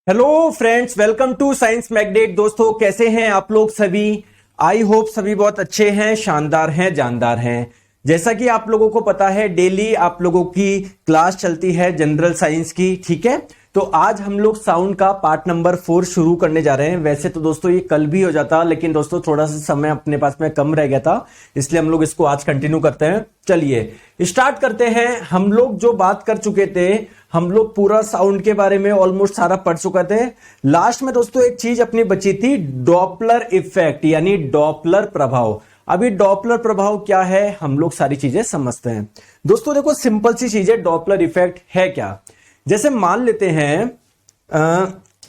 Hello friends, welcome to science magnet. दोस्तों, कैसे हैं आप लोग सभी? आई होप सभी बहुत अच्छे हैं, शानदार हैं, जानदार हैं। जैसा कि आप लोगों को पता है, डेली आप लोगों की क्लास चलती है जनरल साइंस की, ठीक है। तो आज हम लोग साउंड का पार्ट नंबर 4 शुरू करने जा रहे हैं। वैसे तो दोस्तों ये कल भी हो जाता, लेकिन दोस्तों थोड़ा सा समय अपने पास में कम रह गया था, इसलिए हम लोग इसको आज कंटिन्यू करते हैं। चलिए स्टार्ट करते हैं। हम लोग जो बात कर चुके थे, हम लोग पूरा साउंड के बारे में ऑलमोस्ट सारा पढ़ चुके थे। लास्ट में दोस्तों एक चीज अपनी बची थी, डॉपलर इफेक्ट यानी डॉपलर प्रभाव। अभी डॉपलर प्रभाव क्या है, हम लोग सारी चीजें समझते हैं। दोस्तों देखो, सिंपल सी चीज है, डॉपलर इफेक्ट है क्या। जैसे मान लेते हैं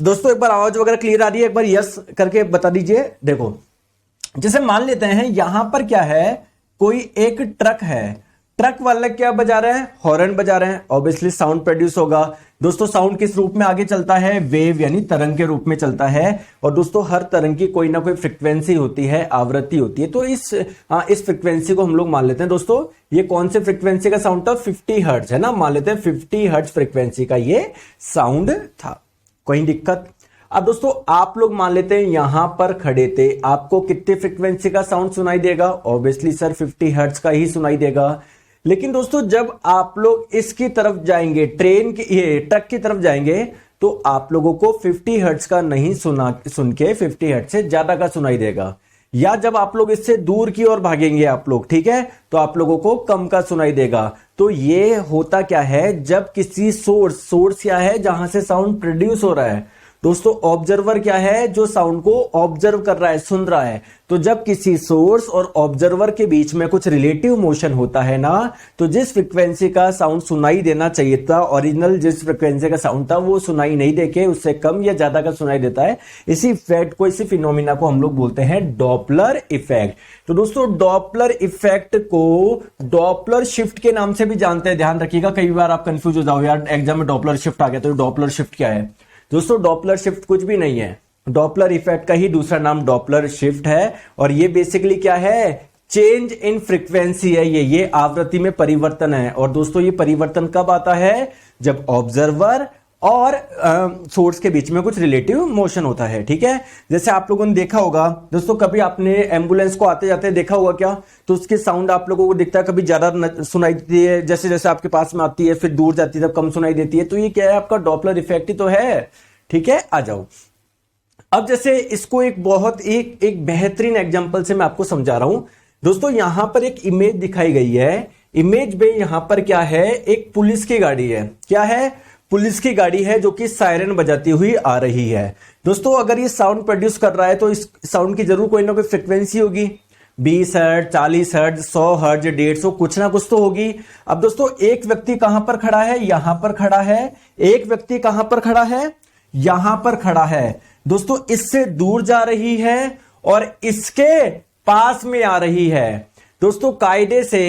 दोस्तों, एक बार आवाज वगैरह क्लियर आ रही है? एक बार यस करके बता दीजिए। देखो, जैसे मान लेते हैं यहां पर क्या है, कोई एक ट्रक है। ट्रक वाले क्या बजा रहे हैं? हॉर्न बजा रहे हैं। ऑब्वियसली साउंड प्रोड्यूस होगा। दोस्तों साउंड किस रूप में आगे चलता है? वेव यानी तरंग के रूप में चलता है। और दोस्तों हर तरंग की कोई ना कोई फ्रीक्वेंसी होती है, आवृत्ति होती है। तो इस फ्रीक्वेंसी को हम लोग मान लेते हैं। दोस्तों ये कौन से फ्रीक्वेंसी का साउंड था? 50 हर्ट्ज है ना, मान लेते हैं 50 हर्ट्ज फ्रीक्वेंसी का ये साउंड था। कोई दिक्कत? अब दोस्तों आप लोग मान लेते हैं यहां पर खड़े थे, आपको कितने फ्रीक्वेंसी का साउंड सुनाई देगा? ऑब्वियसली सर 50 हर्ट्ज का ही सुनाई देगा। लेकिन दोस्तों जब आप लोग इसकी तरफ जाएंगे, ट्रेन की ये ट्रक की तरफ जाएंगे, तो आप लोगों को 50 हर्ट्ज का नहीं सुन के 50 हर्ट्ज से ज्यादा का सुनाई देगा। या जब आप लोग इससे दूर की ओर भागेंगे आप लोग, ठीक है, तो आप लोगों को कम का सुनाई देगा। तो ये होता क्या है, जब किसी सोर्स क्या है जहां से साउंड प्रोड्यूस हो रहा है। दोस्तों ऑब्जर्वर क्या है? जो साउंड को ऑब्जर्व कर रहा है, सुन रहा है। तो जब किसी सोर्स और ऑब्जर्वर के बीच में कुछ रिलेटिव मोशन होता है ना, तो जिस फ्रीक्वेंसी का साउंड सुनाई देना चाहिए था, ओरिजिनल जिस फ्रीक्वेंसी का साउंड था, वो सुनाई नहीं देके उससे कम या ज्यादा का सुनाई देता है। इसी इफेक्ट को, इसी फिनोमिना को हम लोग बोलते हैं डॉपलर इफेक्ट। तो दोस्तों डॉपलर इफेक्ट को डॉपलर शिफ्ट के नाम से भी जानते हैं। ध्यान रखिएगा, कई बार आप कंफ्यूज हो जाओ, यार एग्जाम में डॉपलर शिफ्ट आ गया, तो डॉपलर शिफ्ट क्या है? दोस्तों डॉपलर शिफ्ट कुछ भी नहीं है, डॉपलर इफेक्ट का ही दूसरा नाम डॉपलर शिफ्ट है। और ये बेसिकली क्या है? चेंज इन फ्रीक्वेंसी है। ये आवृत्ति में परिवर्तन है। और दोस्तों ये परिवर्तन कब आता है? जब ऑब्जर्वर और सोर्स के बीच में कुछ रिलेटिव मोशन होता है, ठीक है। जैसे आप लोगों ने देखा होगा दोस्तों, कभी आपने एम्बुलेंस को आते जाते देखा होगा क्या? तो उसके साउंड आप लोगों को दिखता है, कभी ज्यादा सुनाई देती है, जैसे जैसे आपके पास में आती है, फिर दूर जाती है तब कम सुनाई देती है। तो ये क्या है? आपका डॉपलर इफेक्ट ही तो है, ठीक है। आ जाओ, अब जैसे इसको एक बहुत एक बेहतरीन एग्जांपल से मैं आपको समझा रहा हूं। दोस्तों यहां पर एक इमेज दिखाई गई है। इमेज में यहां पर क्या है? एक पुलिस की गाड़ी है। क्या है? पुलिस की गाड़ी है, जो कि सायरन बजाती हुई आ रही है। दोस्तों अगर ये साउंड प्रोड्यूस कर रहा है, तो इस साउंड की जरूर कोई ना कोई फ्रीक्वेंसी होगी। 20 हर्ट्ज, 40 हर्ट्ज, 100 हर्ट्ज, 150, कुछ ना कुछ तो होगी। अब दोस्तों एक व्यक्ति कहां पर खड़ा है? यहां पर खड़ा है। एक व्यक्ति कहां पर खड़ा है? यहां पर खड़ा है। दोस्तों इससे दूर जा रही है और इसके पास में आ रही है। दोस्तों कायदे से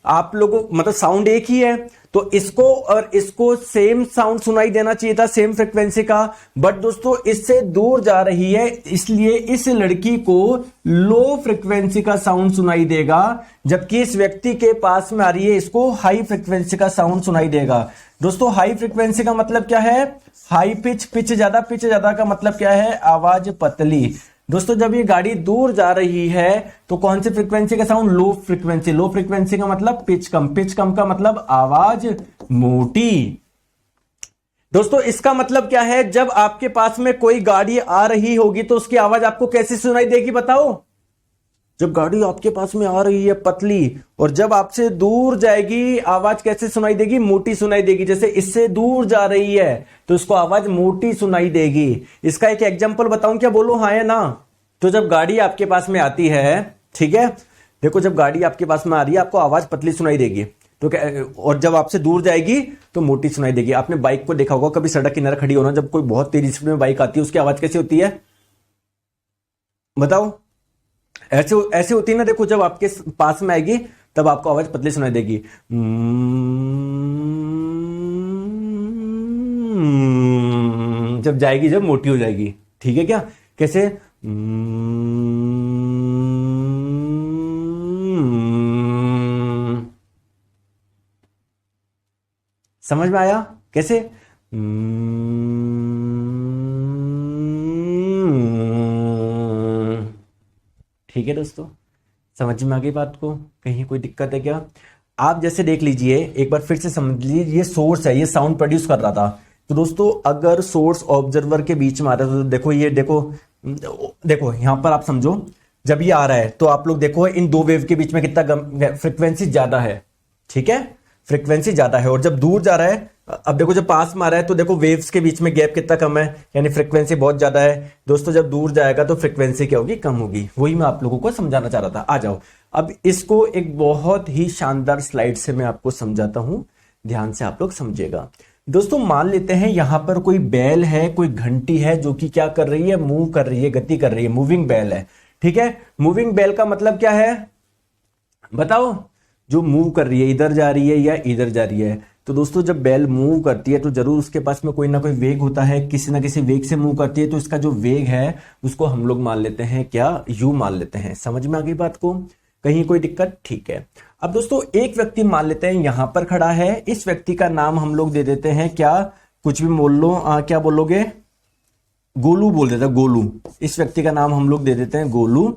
आप लोगों, मतलब साउंड एक ही है, तो इसको और इसको सेम साउंड सुनाई देना चाहिए था, सेम फ्रीक्वेंसी का। बट दोस्तों इससे दूर जा रही है, इसलिए इस लड़की को लो फ्रीक्वेंसी का साउंड सुनाई देगा, जबकि इस व्यक्ति के पास में आ रही है, इसको हाई फ्रीक्वेंसी का साउंड सुनाई देगा। दोस्तों हाई फ्रीक्वेंसी का मतलब क्या है? हाई पिच, पिच ज्यादा का मतलब क्या है? आवाज पतली। दोस्तों जब ये गाड़ी दूर जा रही है, तो कौन सी फ्रीक्वेंसी का sound? Low frequency. Low frequency का मतलब पिच कम, पिच कम का मतलब आवाज मोटी। दोस्तों इसका मतलब क्या है? जब आपके पास में कोई गाड़ी आ रही होगी, तो उसकी आवाज आपको कैसे सुनाई देगी बताओ? जब गाड़ी आपके पास में आ रही है पतली, और जब आपसे दूर जाएगी आवाज कैसे सुनाई देगी? मोटी सुनाई देगी। जैसे इससे दूर जा रही है तो इसको आवाज मोटी सुनाई देगी। इसका एक एग्जांपल बताऊं क्या? बोलो हाँ या ना। तो जब गाड़ी आपके पास में आती है, ठीक है, देखो जब गाड़ी आपके पास में आ रही है, आपको आवाज पतली सुनाई देगी, तो और जब आपसे दूर जाएगी तो मोटी सुनाई देगी। आपने बाइक को देखा होगा, कभी सड़क किनारे खड़ी होना, जब कोई बहुत तेज स्पीड में बाइक आती है, उसकी आवाज कैसी होती है बताओ? ऐसे ऐसे होती है ना। देखो जब आपके पास में आएगी तब आपको आवाज पतली सुनाई देगी। जब जाएगी, जब मोटी हो जाएगी, ठीक है क्या? कैसे? समझ में आया कैसे? ठीक है दोस्तों, समझ में आ गई बात को? कहीं कोई दिक्कत है क्या? आप जैसे देख लीजिए, एक बार फिर से समझ लीजिए, ये सोर्स है, ये साउंड प्रोड्यूस कर रहा था। तो दोस्तों अगर सोर्स ऑब्जर्वर के बीच में आ रहा है तो देखो, ये देखो देखो यहां पर आप समझो, जब ये आ रहा है तो आप लोग देखो इन दो वेव के बीच में कितना फ्रिक्वेंसी ज्यादा है, ठीक है, फ्रिक्वेंसी ज्यादा है। और जब दूर जा रहा है, अब देखो जब पास में आ रहा है तो देखो वेव्स के बीच में गैप कितना कम है, यानी फ्रिक्वेंसी बहुत ज्यादा है। दोस्तों जब दूर जाएगा तो फ्रिक्वेंसी क्या होगी? कम होगी। वही मैं आप लोगों को समझाना चाह रहा था। आ जाओ, अब इसको एक बहुत ही शानदार स्लाइड से मैं आपको समझाता हूं, ध्यान से आप लोग समझिएगा। दोस्तों मान लेते हैं यहां पर कोई बैल है, कोई घंटी है जो कि क्या कर रही है? मूव कर रही है, गति कर रही है, मूविंग बैल है, ठीक है। मूविंग बैल का मतलब क्या है बताओ? जो मूव कर रही है, इधर जा रही है या इधर जा रही है। तो दोस्तों जब बैल मूव करती है तो जरूर उसके पास में कोई ना कोई वेग होता है, किसी ना किसी वेग से मूव करती है। तो इसका जो वेग है उसको हम लोग मान लेते हैं क्या? यू मान लेते हैं। समझ में आ गई बात को? कहीं कोई दिक्कत? ठीक है। अब दोस्तों एक व्यक्ति मान लेते हैं यहां पर खड़ा है, इस व्यक्ति का नाम हम लोग दे देते हैं क्या? कुछ भी बोल लो, क्या बोलोगे? गोलू बोल देते हैं, गोलू। इस व्यक्ति का नाम हम लोग दे देते हैं गोलू,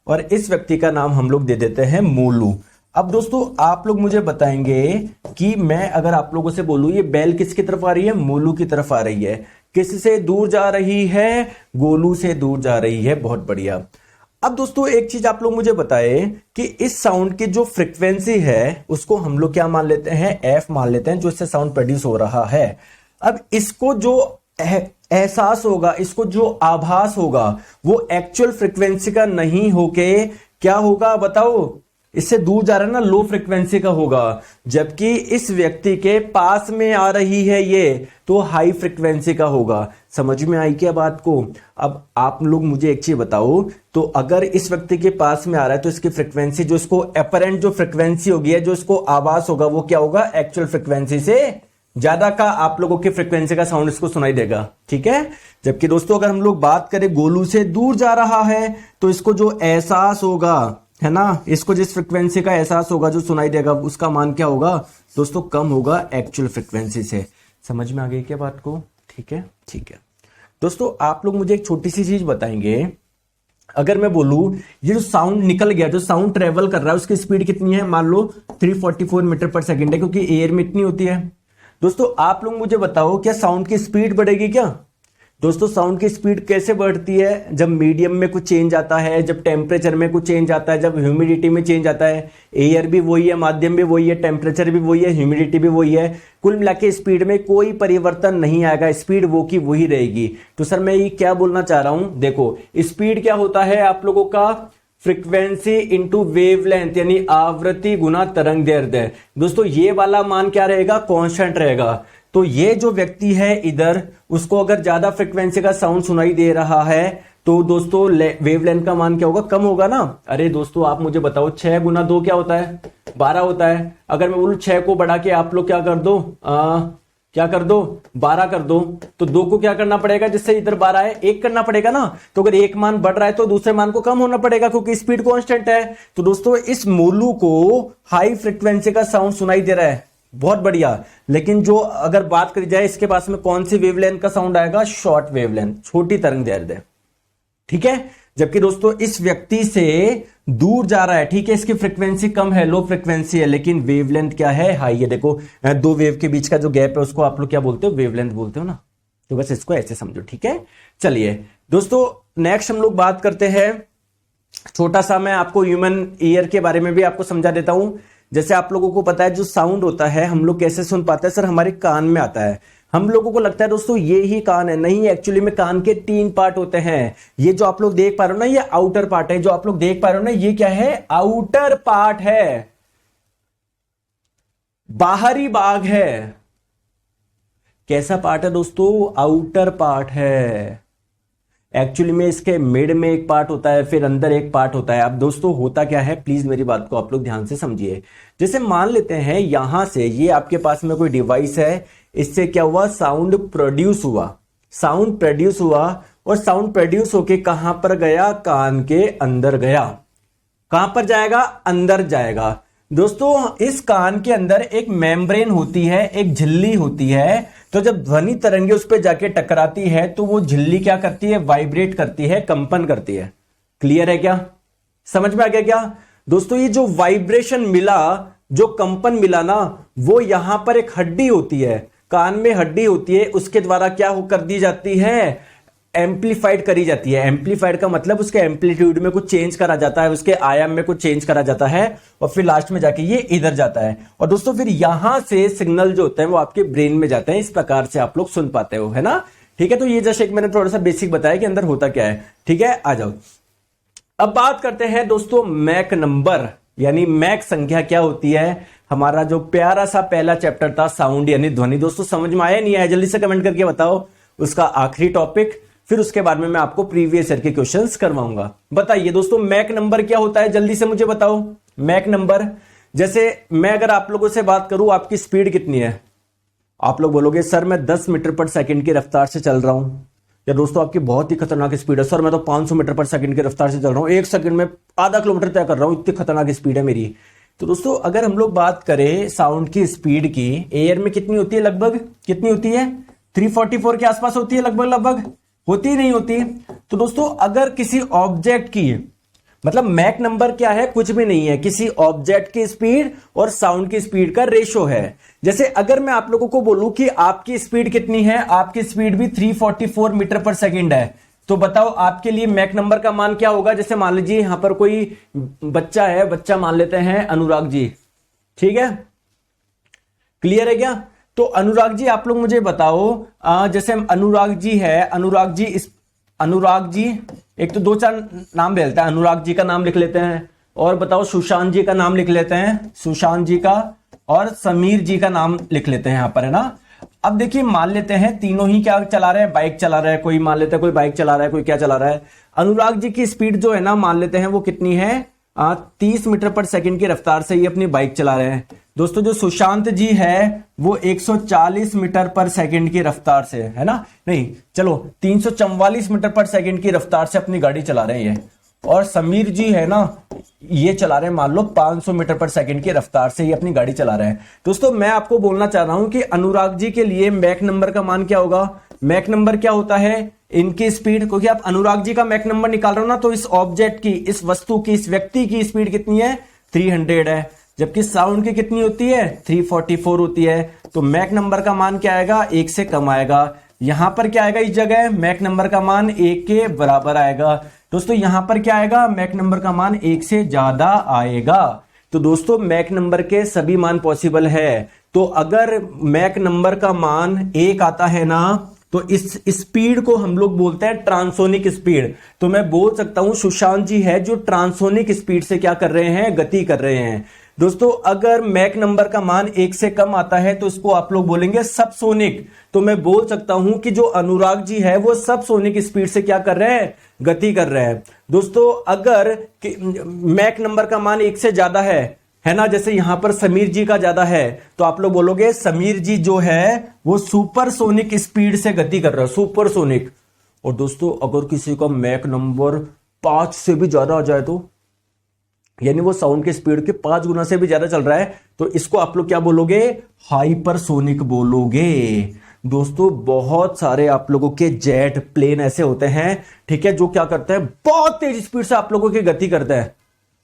और इस व्यक्ति का नाम हम लोग दे देते हैं मोलू। अब दोस्तों आप लोग मुझे बताएंगे कि मैं अगर आप लोगों से बोलूं ये बैल किसकी तरफ आ रही है? मोलू की तरफ आ रही है। किससे दूर जा रही है? गोलू से दूर जा रही है। बहुत बढ़िया। अब दोस्तों एक चीज आप लोग मुझे बताए कि इस साउंड की जो फ्रीक्वेंसी है उसको हम लोग क्या मान लेते हैं? एफ मान लेते हैं, जो इससे साउंड प्रोड्यूस हो रहा है। अब इसको जो एहसास होगा, इसको जो आभास होगा, वो एक्चुअल फ्रीक्वेंसी का नहीं होके क्या होगा बताओ? इससे दूर जा रहा है ना, लो फ्रीक्वेंसी का होगा। जबकि इस व्यक्ति के पास में आ रही है ये, तो हाई फ्रीक्वेंसी का होगा। समझ में आई क्या बात को? अब आप लोग मुझे एक चीज बताओ, तो अगर इस व्यक्ति के पास में आ रहा है तो इसकी फ्रीक्वेंसी, जो इसको अपरेंट जो फ्रीक्वेंसी होगी, जो इसको आवाज होगा, वो क्या होगा? एक्चुअल फ्रीक्वेंसी से ज्यादा का आप लोगों की फ्रीक्वेंसी का साउंड इसको सुनाई देगा, ठीक है। जबकि दोस्तों अगर हम लोग बात करें गोलू से दूर जा रहा है, तो इसको जो एहसास होगा, है ना, इसको जिस फ्रीक्वेंसी का एहसास होगा, जो सुनाई देगा, उसका मान क्या होगा दोस्तों? कम होगा एक्चुअल फ्रीक्वेंसी से। समझ में आ गई क्या बात को? ठीक है, ठीक है। दोस्तों आप लोग मुझे एक छोटी सी चीज बताएंगे, अगर मैं बोलूं ये जो साउंड निकल गया, जो साउंड ट्रेवल कर रहा है, उसकी स्पीड कितनी है? मान लो 344 मीटर पर सेकेंड है, क्योंकि एयर में इतनी होती है। दोस्तों आप लोग मुझे बताओ, क्या साउंड की स्पीड बढ़ेगी क्या? दोस्तों साउंड की स्पीड कैसे बढ़ती है? जब मीडियम में कुछ चेंज आता है, जब टेम्परेचर में कुछ चेंज आता है, जब ह्यूमिडिटी में चेंज आता है। एयर भी वही है, माध्यम भी वही है, टेम्परेचर भी वही है, ह्यूमिडिटी भी वही है। कुल मिला के स्पीड में कोई परिवर्तन नहीं आएगा, स्पीड वो की वही रहेगी। तो सर मैं ये क्या बोलना चाह रहा हूं, देखो स्पीड क्या होता है आप लोगों का? फ्रीक्वेंसी इंटू वेवलेंथ, यानी आवृत्ति गुना तरंग दैर्ध्य। दोस्तों ये वाला मान क्या रहेगा? कांस्टेंट रहेगा। तो ये जो व्यक्ति है इधर, उसको अगर ज्यादा फ्रीक्वेंसी का साउंड सुनाई दे रहा है, तो दोस्तों वेवलेंथ का मान क्या होगा? कम होगा ना। अरे दोस्तों आप मुझे बताओ, 6 गुना 2 क्या होता है? 12 होता है। अगर मैं बोलूं 6 को बढ़ा के आप लोग क्या कर दो, क्या कर दो? 12 कर दो। तो 2 को क्या करना पड़ेगा जिससे इधर 12 है? 1 करना पड़ेगा ना। तो अगर एक मान बढ़ रहा है तो दूसरे मान को कम होना पड़ेगा, क्योंकि स्पीड कांस्टेंट है। तो दोस्तों इस मोलू को हाई फ्रीक्वेंसी का साउंड सुनाई दे रहा है, बहुत बढ़िया। लेकिन जो अगर बात करी जाए, इसके पास में कौन सी वेवलेंथ का साउंड आएगा? शॉर्ट वेवलेंथ, छोटी तरंग दैर्ध्य, ठीक है। जबकि दोस्तों इस व्यक्ति से दूर जा रहा है, ठीक है, इसकी फ्रीक्वेंसी कम है, लो फ्रीक्वेंसी है, लेकिन वेवलेंथ क्या है? हाई है। देखो दो वेव के बीच का जो गैप है उसको आप लोग क्या बोलते हो? वेवलेंथ बोलते हो ना। तो बस इसको ऐसे समझो, ठीक है। चलिए दोस्तों नेक्स्ट हम लोग बात करते हैं, छोटा सा मैं आपको ह्यूमन ईयर के बारे में भी आपको समझा देता हूं। जैसे आप लोगों को पता है जो साउंड होता है हम लोग कैसे सुन पाते हैं? सर हमारे कान में आता है। हम लोगों को लगता है दोस्तों ये ही कान है, नहीं, एक्चुअली में कान के 3 पार्ट होते हैं। ये जो आप लोग देख पा रहे हो ना, ये आउटर पार्ट है। जो आप लोग देख पा रहे हो ना, ये क्या है? आउटर पार्ट है, बाहरी भाग है। कैसा पार्ट है दोस्तों? आउटर पार्ट है। एक्चुअली में इसके मिड में एक पार्ट होता है, फिर अंदर एक पार्ट होता है। अब दोस्तों होता क्या है, प्लीज मेरी बात को आप लोग ध्यान से समझिए। जैसे मान लेते हैं यहां से ये आपके पास में कोई डिवाइस है, इससे क्या हुआ? साउंड प्रोड्यूस हुआ, साउंड प्रोड्यूस हुआ, और साउंड प्रोड्यूस होके कहां पर गया? कान के अंदर गया। कहां पर जाएगा? अंदर जाएगा। दोस्तों इस कान के अंदर एक मेम्ब्रेन होती है, एक झिल्ली होती है। तो जब ध्वनि तरंगे उस पर जाके टकराती है तो वो झिल्ली क्या करती है? वाइब्रेट करती है, कंपन करती है। क्लियर है क्या? समझ में आ गया क्या दोस्तों? ये जो वाइब्रेशन मिला, जो कंपन मिला ना, वो यहां पर एक हड्डी होती है, कान में हड्डी होती है, उसके द्वारा क्या कर दी जाती है, एम्पलीफाइड करी जाती है। एम्पलीफाइड का मतलब उसके एम्पलीट्यूड में कुछ चेंज करा जाता है, उसके आयाम में कुछ चेंज करा जाता है, और फिर लास्ट में जाके ये इधर जाता है। और दोस्तों फिर यहां से सिग्नल जो होते हैं वो आपके ब्रेन में जाते हैं। इस प्रकार से आप लोग सुन पाते हो, है ना? ठीक है, तो ये जैसे एक मैंने थोड़ा सा बेसिक बताया कि अंदर होता क्या है। ठीक है, आ जाओ अब बात करते हैं दोस्तों मैक नंबर, यानी मैक संख्या क्या होती है। हमारा जो प्यारा सा पहला चैप्टर था साउंड यानी ध्वनि, दोस्तों समझ में आया नहीं आया जल्दी से कमेंट करके बताओ। उसका आखिरी टॉपिक, फिर उसके बाद में मैं आपको प्रीवियस ईयर के क्वेश्चंस करवाऊंगा। बताइए दोस्तों मैक नंबर क्या होता है, जल्दी से मुझे बताओ। मैक नंबर, जैसे मैं अगर आप लोगों से बात करूं आपकी स्पीड कितनी है, आप लोग बोलोगे सर मैं 10 मीटर पर सेकंड की रफ्तार से चल रहा हूं, या दोस्तों आपकी बहुत ही खतरनाक स्पीड है, सर मैं तो 500 मीटर पर सेकंड की रफ्तार से चल रहा हूं, 1 सेकंड में आधा किलोमीटर तय कर रहा हूं, इतनी खतरनाक स्पीड है मेरी। तो दोस्तों अगर हम लोग बात करें साउंड की स्पीड की, एयर में कितनी होती है, लगभग कितनी होती है, 344 के आसपास होती है, लगभग होती ही नहीं होती। तो दोस्तों अगर किसी ऑब्जेक्ट की, मतलब मैक नंबर क्या है, कुछ भी नहीं है, किसी ऑब्जेक्ट की स्पीड और साउंड की स्पीड का रेशो है। जैसे अगर मैं आप लोगों को बोलूं कि आपकी स्पीड कितनी है, आपकी स्पीड भी 344 मीटर पर सेकंड है, तो बताओ आपके लिए मैक नंबर का मान क्या होगा। जैसे मान लीजिए यहां पर कोई बच्चा है, बच्चा मान लेते हैं अनुराग जी, ठीक है, क्लियर है क्या? तो अनुराग जी आप लोग मुझे बताओ, जैसे अनुराग जी है, अनुराग जी एक तो 2-4 नाम ले लेते हैं, अनुराग जी का नाम लिख लेते हैं, और बताओ सुशांत जी का नाम लिख लेते हैं, सुशांत जी का, और समीर जी का नाम लिख लेते हैं यहां पर, है ना? अब देखिए मान लेते हैं तीनों ही क्या चला रहे हैं, बाइक चला रहा है, कोई मान लेते हैं कोई बाइक चला रहा है, कोई क्या चला रहा है। अनुराग जी की स्पीड जो है ना, मान लेते हैं वो कितनी है, 30 मीटर पर सेकंड की रफ्तार से ही अपनी बाइक चला रहे हैं। दोस्तों जो सुशांत जी है वो 140 मीटर पर सेकंड की रफ्तार से, है ना, नहीं चलो 344 मीटर पर सेकंड की रफ्तार से अपनी गाड़ी चला रहे हैं। और समीर जी है ना, ये चला रहे हैं मान लो 500 मीटर पर सेकंड की रफ्तार से ही अपनी गाड़ी चला रहे हैं। दोस्तों मैं आपको बोलना चाह रहा हूं कि अनुराग जी के लिए मैक नंबर का मान क्या होगा। मैक नंबर क्या होता है, इनकी स्पीड, क्योंकि आप अनुराग जी का मैक नंबर निकाल रहे हो ना, तो इस ऑब्जेक्ट की, इस वस्तु की, इस व्यक्ति की स्पीड कितनी है, 300 है, जबकि साउंड की कितनी होती है, 344 होती है। तो मैक नंबर का मान क्या आएगा, 1 से कम आएगा। यहां पर क्या आएगा, इस जगह मैक नंबर का मान 1 के बराबर आएगा। दोस्तों यहां पर क्या आएगा, मैक नंबर का मान 1 से ज्यादा आएगा। तो दोस्तों मैक नंबर के सभी मान पॉसिबल है। तो अगर मैक नंबर का मान 1 आता है ना, तो इस स्पीड को हम लोग बोलते हैं ट्रांसोनिक स्पीड। तो मैं बोल सकता हूं सुशांत जी है जो ट्रांसोनिक स्पीड से क्या कर रहे हैं, गति कर रहे हैं। दोस्तों अगर मैक नंबर का मान 1 से कम आता है तो इसको आप लोग बोलेंगे सबसोनिक। तो मैं बोल सकता हूं कि जो अनुराग जी है वो सबसोनिक स्पीड से क्या कर रहे हैं, गति कर रहे हैं। दोस्तों अगर मैक नंबर का मान 1 से ज्यादा है ना, जैसे यहां पर समीर जी का ज्यादा है, तो आप लोग बोलोगे समीर जी जो है वो सुपरसोनिक स्पीड से गति कर रहा है, सुपरसोनिक। और दोस्तों अगर किसी का मैक नंबर 5 से भी ज्यादा आ जाए, तो यानी वो साउंड की स्पीड के 5 गुना से भी ज्यादा चल रहा है, तो इसको आप लोग क्या बोलोगे, हाइपरसोनिक बोलोगे। दोस्तों बहुत सारे आप लोगों के जेट प्लेन ऐसे होते हैं, ठीक है, जो क्या करते हैं, बहुत तेज स्पीड से आप लोगों की गति करते हैं,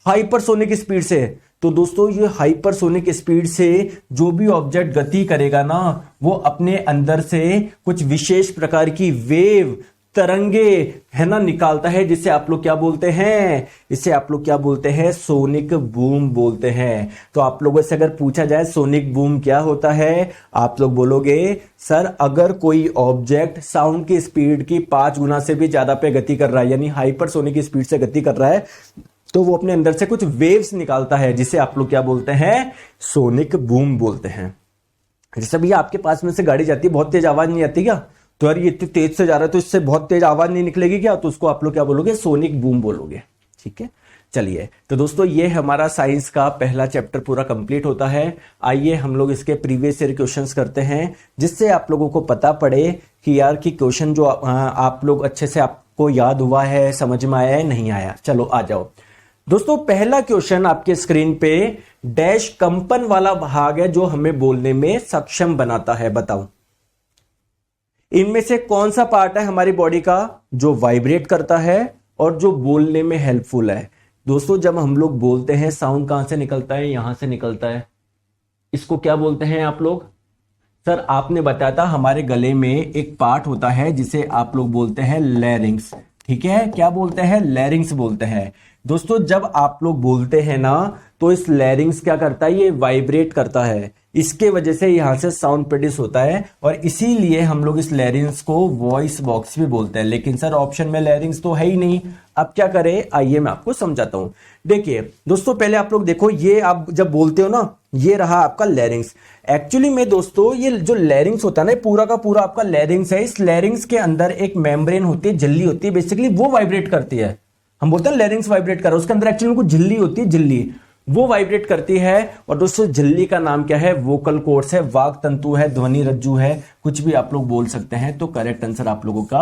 हाइपरसोनिक स्पीड से। तो दोस्तों ये हाइपरसोनिक स्पीड से जो भी ऑब्जेक्ट गति करेगा ना, वो अपने अंदर से कुछ विशेष प्रकार की वेव, तरंगे, है ना, निकालता है, जिसे आप लोग क्या बोलते हैं, इसे आप लोग क्या बोलते हैं, सोनिक बूम बोलते हैं। तो आप लोगों से अगर पूछा जाए सोनिक बूम क्या होता है, आप लोग बोलोगे सर अगर कोई ऑब्जेक्ट साउंड की स्पीड की 5 गुना से भी ज्यादा पे गति कर रहा है, यानी हाइपरसोनिक स्पीड से गति कर रहा है, तो वो अपने अंदर से कुछ वेव्स निकालता है, जिसे आप लोग क्या बोलते हैं, सोनिक बूम बोलते हैं। जैसे भैया आपके पास में से गाड़ी जाती है, बहुत तेज आवाज नहीं आती क्या, तो यार ये इतनी तेज से जा रहा है तो इससे बहुत तेज आवाज नहीं निकलेगी क्या, तो उसको आप लोग क्या बोलोगे, सोनिक बूम बोलोगे। ठीक है, चलिए तो दोस्तों ये हमारा साइंस का पहला चैप्टर पूरा कंप्लीट होता है। आइए हम लोग इसके प्रीवियस ईयर क्वेश्चंस करते हैं, जिससे आप लोगों को पता पड़े कि यार कि क्वेश्चन जो आप लोग अच्छे से आपको याद हुआ है, समझ में आया है, नहीं आया। चलो आ जाओ दोस्तों, पहला क्वेश्चन आपके स्क्रीन पे, डैश कंपन वाला भाग है जो हमें बोलने में सक्षम बनाता है, बताओ इनमें से कौन सा पार्ट है हमारी बॉडी का जो वाइब्रेट करता है और जो बोलने में हेल्पफुल है। दोस्तों जब हम लोग बोलते हैं साउंड कहां से निकलता है, यहां से निकलता है, इसको क्या बोलते हैं आप लोग? सर आपने बताया था हमारे गले में एक पार्ट होता है जिसे आप लोग बोलते हैं लैरिंग्स। ठीक है, क्या बोलते हैं? लैरिंग्स बोलते हैं। दोस्तों जब आप लोग बोलते हैं ना तो इस लैरिंग्स क्या करता है, ये वाइब्रेट करता है, इसके वजह से यहां से साउंड प्रोड्यूस होता है और इसीलिए हम लोग इस लैरिंग्स को वॉइस बॉक्स भी बोलते हैं। लेकिन सर ऑप्शन में लैरिंग्स तो है ही नहीं, अब क्या करें, आइए मैं आपको समझाता हूं। देखिए दोस्तों पहले आप लोग देखो, ये आप जब बोलते हो ना, ये रहा आपका लैरिंग्स। एक्चुअली में दोस्तों ये जो लैरिंग्स होता है ना, पूरा का पूरा आपका लैरिंग्स है। इस लैरिंग्स के अंदर एक मेम्ब्रेन होती है, झिल्ली होती है, बेसिकली वो वाइब्रेट करती है। हम बोलते हैं लैरिंग्स वाइब्रेट कर रहा है, उसके अंदर एक्चुअली कुछ झिल्ली होती है, झिल्ली वो वाइब्रेट करती है। और दोस्तों झिल्ली का नाम क्या है? वोकल कोर्ड्स है, वाग तंतु है, ध्वनि रज्जु है, कुछ भी आप लोग बोल सकते हैं। तो करेक्ट आंसर आप लोगों का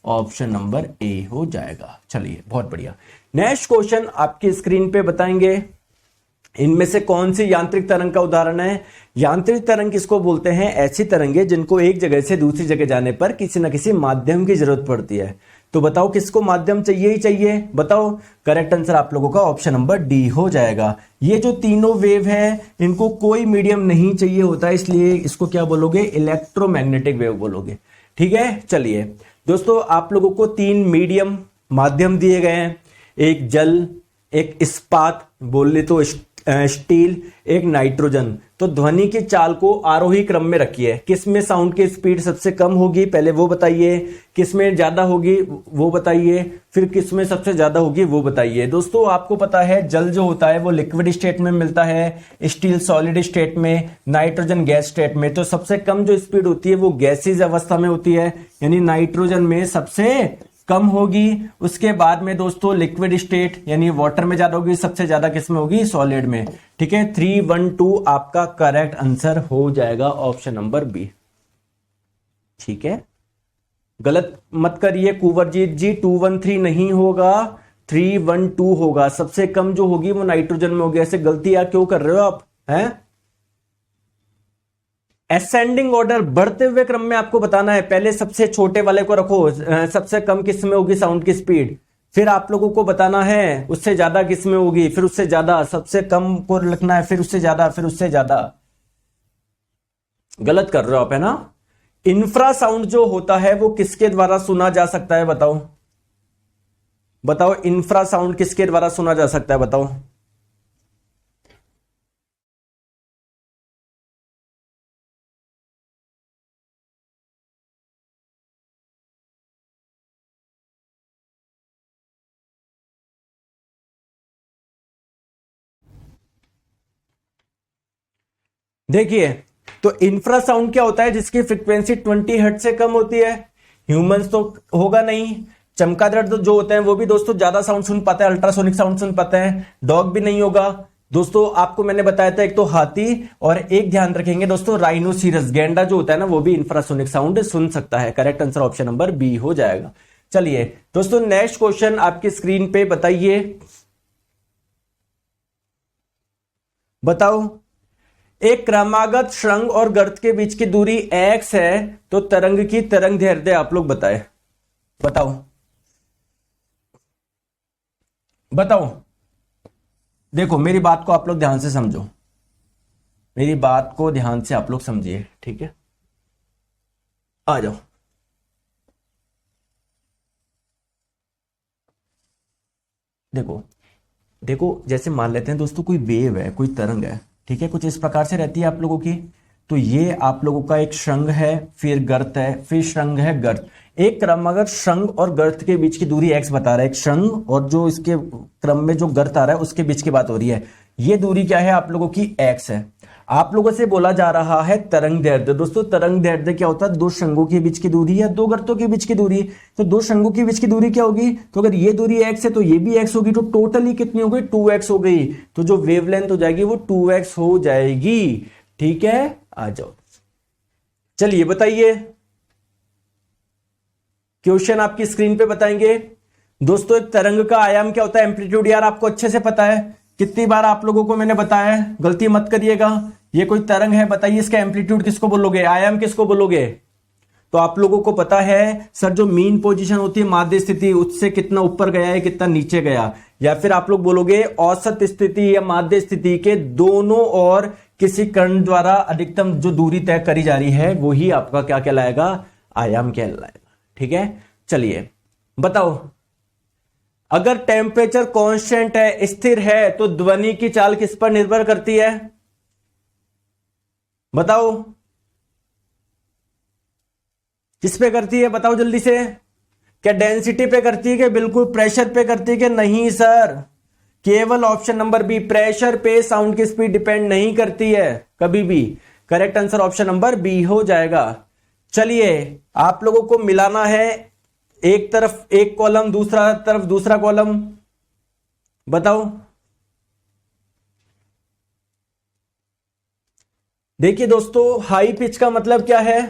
ऑप्शन नंबर ए हो जाएगा। चलिए बहुत बढ़िया। नेक्स्ट क्वेश्चन आपकी स्क्रीन पे बताएंगे, इनमें से कौन सी यांत्रिक तरंग का उदाहरण है? यांत्रिक तरंग किसको बोलते हैं? ऐसी तरंगे जिनको एक जगह से दूसरी जगह जाने पर किसी न किसी माध्यम की जरूरत पड़ती है। तो बताओ किसको माध्यम चाहिए ही चाहिए, बताओ। करेक्ट आंसर आप लोगों का ऑप्शन नंबर डी हो जाएगा। ये जो तीनों वेव है इनको कोई मीडियम नहीं चाहिए होता, इसलिए इसको क्या बोलोगे? इलेक्ट्रोमैग्नेटिक वेव बोलोगे। ठीक है, चलिए दोस्तों आप लोगों को तीन मीडियम माध्यम दिए गए हैं, एक जल, एक इस्पात बोल ले तो स्टील, एक नाइट्रोजन। तो ध्वनि की चाल को आरोही क्रम में रखिए। किस में साउंड की स्पीड सबसे कम होगी पहले वो बताइए, किस में ज्यादा होगी वो बताइए, फिर किस में सबसे ज्यादा होगी वो बताइए। दोस्तों आपको पता है जल जो होता है वो लिक्विड स्टेट में मिलता है, स्टील सॉलिड स्टेट में, नाइट्रोजन गैस स्टेट में। तो सबसे कम जो स्पीड होती है वो गैसीय अवस्था में होती है, यानी नाइट्रोजन में सबसे कम होगी। उसके बाद में दोस्तों लिक्विड स्टेट यानी वाटर में ज्यादा होगी, सबसे ज्यादा किस में होगी? सॉलिड में। ठीक है, 312 आपका करेक्ट आंसर हो जाएगा, ऑप्शन नंबर बी। ठीक है, गलत मत करिए कुंवरजीत जी, 213 नहीं होगा, 312 होगा। सबसे कम जो होगी वो नाइट्रोजन में होगी। ऐसे गलतियां क्यों कर रहे हो आप, हैं? असेंडिंग ऑर्डर, बढ़ते हुए क्रम में आपको बताना है। पहले सबसे छोटे वाले को रखो, सबसे कम किस में होगी साउंड की स्पीड, फिर आप लोगों को बताना है उससे ज्यादा किस में होगी, फिर उससे ज्यादा, सबसे कम को लिखना है, फिर उससे ज्यादा, फिर उससे ज्यादा। गलत कर रहे हो आप, है ना। इंफ्रासाउंड जो होता है वो किसके द्वारा सुना जा सकता है, बताओ बताओ। इंफ्रासाउंड किसके द्वारा सुना जा सकता है, बताओ। देखिए तो इंफ्रासाउंड क्या होता है? जिसकी फ्रीक्वेंसी 20 हर्ट्ज से कम होती है। ह्यूमंस तो होगा नहीं। चमगादड़ जो होते हैं वो भी दोस्तों ज्यादा साउंड सुन पाते हैं, अल्ट्रासोनिक साउंड सुन पाते हैं। डॉग भी नहीं होगा। दोस्तों आपको मैंने बताया था एक तो हाथी, और एक ध्यान रखेंगे दोस्तों राइनोसिरस, गैंडा जो होता है ना वो भी इंफ्रासोनिक साउंड सुन सकता है। Correct answer option number B हो जाएगा। चलिए दोस्तों नेक्स्ट क्वेश्चन आपकी स्क्रीन पे बताइए, बताओ। एक क्रमागत श्रृंग और गर्त के बीच की दूरी x है, तो तरंग की तरंग दैर्ध्य आप लोग बताए, बताओ बताओ। देखो मेरी बात को आप लोग ध्यान से समझो, मेरी बात को ध्यान से आप लोग समझिए। ठीक है, आ जाओ। देखो देखो, जैसे मान लेते हैं दोस्तों कोई वेव है, कोई तरंग है, ठीक है, कुछ इस प्रकार से रहती है आप लोगों की। तो ये आप लोगों का एक श्रृंग है, फिर गर्त है, फिर श्रृंग है, गर्त। एक क्रमागत श्रृंग और गर्त के बीच की दूरी x बता रहा है। एक श्रृंग और जो इसके क्रम में जो गर्त आ रहा है उसके बीच की बात हो रही है। ये दूरी क्या है आप लोगों की? x है। आप लोगों से बोला जा रहा है तरंग दैर्ध्य। दोस्तों तरंग दैर्ध्य क्या होता है? दो श्रृंगों के बीच की दूरी या दो गर्तों के बीच की दूरी। तो दो श्रृंगों के बीच की दूरी क्या होगी? तो अगर ये दूरी x है तो ये भी x होगी, तो टोटली कितनी हो गई? 2x हो गई। तो जो वेवलेंथ हो जाएगी वो 2x हो जाएगी। ठीक है, आ जाओ। चलिए बताइए, क्वेश्चन आपकी स्क्रीन पे बताएंगे। दोस्तों एक तरंग का आयाम क्या होता है? एम्पलीट्यूड यार आपको अच्छे से पता है, कितनी बार आप लोगों को मैंने बताया है, गलती मत करिएगा। ये कोई तरंग है, बताइए इसका एम्पलीट्यूड किसको बोलोगे, आयाम किसको बोलोगे? तो आप लोगों को पता है सर, जो मीन पोजीशन होती है माध्य स्थिति, उससे कितना ऊपर गया है कितना नीचे गया, या फिर आप लोग बोलोगे औसत स्थिति या माध्य स्थिति के दोनों ओर किसी कण द्वारा अधिकतम जो दूरी तय करी जा रही है वो ही आपका क्या कहलाएगा, आयाम कहलाएगा। ठीक है, चलिए बताओ, अगर टेम्परेचर कांस्टेंट है, स्थिर है, तो ध्वनि की चाल किस पर निर्भर करती है? बताओ किस पे करती है, बताओ जल्दी से। क्या डेंसिटी पे करती है कि बिल्कुल प्रेशर पे करती है कि नहीं सर? केवल ऑप्शन नंबर बी, प्रेशर पे साउंड की स्पीड डिपेंड नहीं करती है कभी भी। Correct answer option number B हो जाएगा। चलिए आप लोगों को मिलाना है, एक तरफ एक कॉलम, दूसरा तरफ दूसरा कॉलम, बताओ। देखिए दोस्तों, हाई पिच का मतलब क्या है?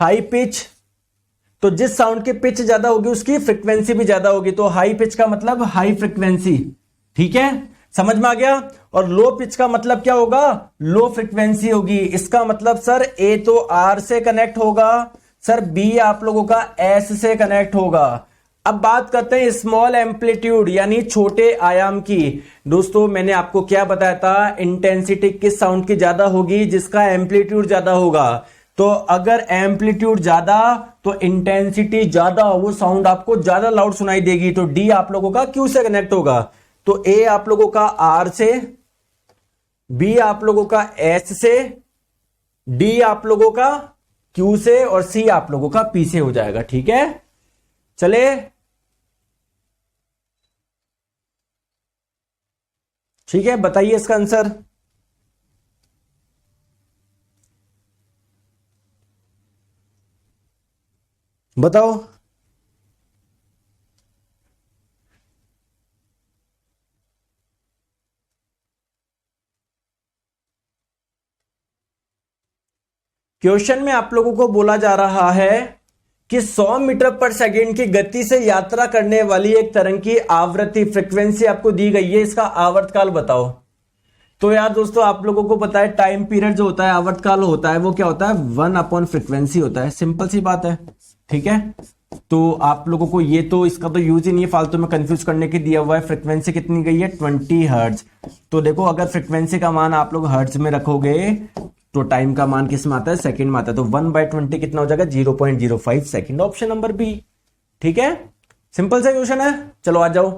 हाई पिच, तो जिस साउंड की पिच ज्यादा होगी उसकी फ्रीक्वेंसी भी ज्यादा होगी, तो हाई पिच का मतलब हाई फ्रीक्वेंसी। ठीक है, समझ में आ गया। और लो पिच का मतलब क्या होगा? लो फ्रीक्वेंसी होगी। इसका मतलब सर ए तो आर से कनेक्ट होगा, सर बी आप लोगों का एस से कनेक्ट होगा। अब बात करते हैं स्मॉल एम्पलीट्यूड यानी छोटे आयाम की। दोस्तों मैंने आपको क्या बताया था, इंटेंसिटी किस साउंड की ज्यादा होगी? जिसका एम्पलीट्यूड ज्यादा होगा। तो अगर एम्पलीट्यूड ज्यादा तो इंटेंसिटी ज्यादा, वो साउंड आपको ज्यादा लाउड सुनाई देगी। तो डी आप लोगों का क्यू से कनेक्ट होगा, तो ए आप लोगों का आर से, बी आप लोगों का एस से, डी आप लोगों का क्यू से, और सी आप लोगों का पी से हो जाएगा। ठीक है, चले ठीक है, बताइए इसका आंसर। बताओ। क्वेश्चन में आप लोगों को बोला जा रहा है कि 100 मीटर पर सेकंड की गति से यात्रा करने वाली एक तरंग की आवृत्ति फ्रीक्वेंसी आपको दी गई है, इसका आवर्तकाल बताओ। तो यार दोस्तों आप लोगों को पता है टाइम पीरियड जो होता है, आवर्तकाल होता है, वो क्या होता है? 1 फ्रीक्वेंसी होता है। सिंपल सी बात है। ठीक है, तो आप लोगों को ये तो इसका तो यूज ही नहीं है फालतू में कंफ्यूज करने के दिया हुआ है। फ्रीक्वेंसी कितनी गई है? 20 हर्ट्ज। तो देखो अगर फ्रीक्वेंसी का मान आप लोग हर्ट्ज में रखोगे तो टाइम का मान किस में आता है? सेकंड में आता है। तो 1/20 कितना हो जाएगा? 0.05 सेकंड। Option number B. ठीक है, सिंपल सा क्वेश्चन है। चलो आ जाओ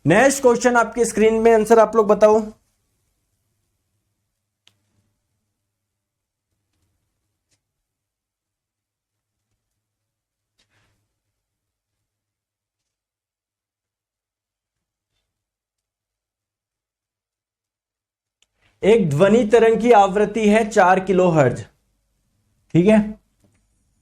नेक्स्ट क्वेश्चन, आपकी स्क्रीन में आंसर आप लोग बताओ। एक ध्वनि तरंग की आवृत्ति है 4 किलोहर्ट्ज। ठीक है,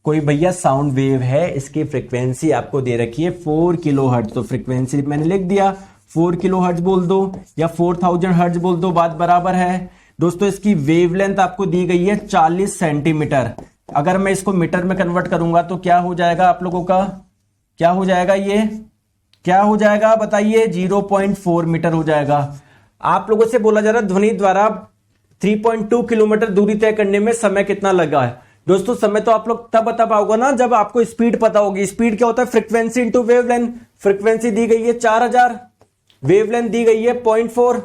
कोई भैया साउंड वेव है, इसकी फ्रीक्वेंसी आपको दे रखी है 4 किलोहर्ट्ज। तो फ्रीक्वेंसी मैंने लिख दिया, 4 किलोहर्ट्ज बोल दो या 4000 हर्ट्ज बोल दो, बात बराबर है। दोस्तों इसकी वेवलेंथ आपको दी गई है 40 सेंटीमीटर। अगर मैं इसको मीटर में कन्वर्ट करूंगा तो क्या हो जाएगा आप लोगों का? क्या हो जाएगा? ये क्या हो जाएगा बताइए? 0.4 मीटर हो जाएगा। आप लोगों से बोला जा रहा है ध्वनि द्वारा 3.2 किलोमीटर दूरी तय करने में समय कितना लगा है। दोस्तों समय तो आप लोग तब बता पाओगे ना जब आपको स्पीड पता होगी। स्पीड क्या होता है? Frequency into wavelength. फ्रीक्वेंसी दी गई है 4000, वेवलेंथ दी गई है 0.4।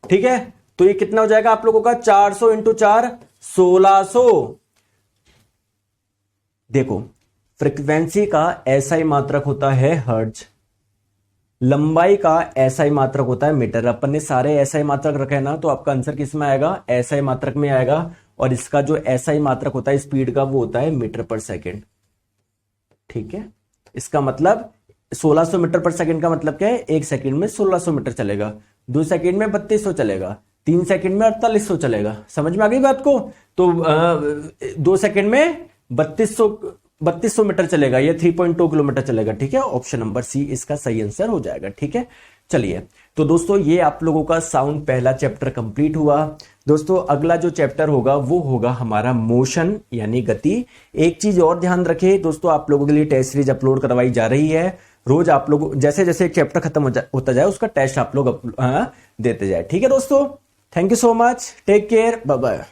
ठीक है, तो ये कितना हो जाएगा आप लोगों का? 400 इंटू 4 1600। देखो फ्रीक्वेंसी का ऐसा ही मात्रक होता है हर्ट्ज, लंबाई का ऐसा ही मात्रक होता है मीटर। अपन ने सारे ऐसा ही मात्रक रखे ना, तो आपका आंसर किस में आएगा? ऐसा ही मात्रक में आएगा। और इसका जो ऐसा ही मात्रक होता है स्पीड का, वो होता है मीटर पर सेकंड। ठीक है, इसका मतलब 1600 मीटर पर सेकंड का मतलब क्या है? एक सेकंड में 1600 मीटर चलेगा, 2 सेकंड में 3200 चलेगा, 3 सेकंड में 4800 चलेगा। समझ में आ गई बात को? तो 2 सेकंड में 3200 मीटर चलेगा, ये 3.2 किलोमीटर चलेगा। ठीक है, ऑप्शन नंबर सी इसका सही आंसर हो जाएगा। ठीक है, चलिए तो दोस्तों ये आप लोगों का साउंड पहला चैप्टर कंप्लीट हुआ। दोस्तों अगला जो चैप्टर होगा वो होगा हमारा मोशन यानी गति। एक चीज और ध्यान रखें दोस्तों, आप लोगों के लिए टेस्ट सीरीज अपलोड करवाई जा रही है। रोज आप लोग जैसे जैसे एक चैप्टर खत्म होता जाए उसका टेस्ट आप लोग देते जाए। ठीक है दोस्तों, thank you so much, take care, bye bye.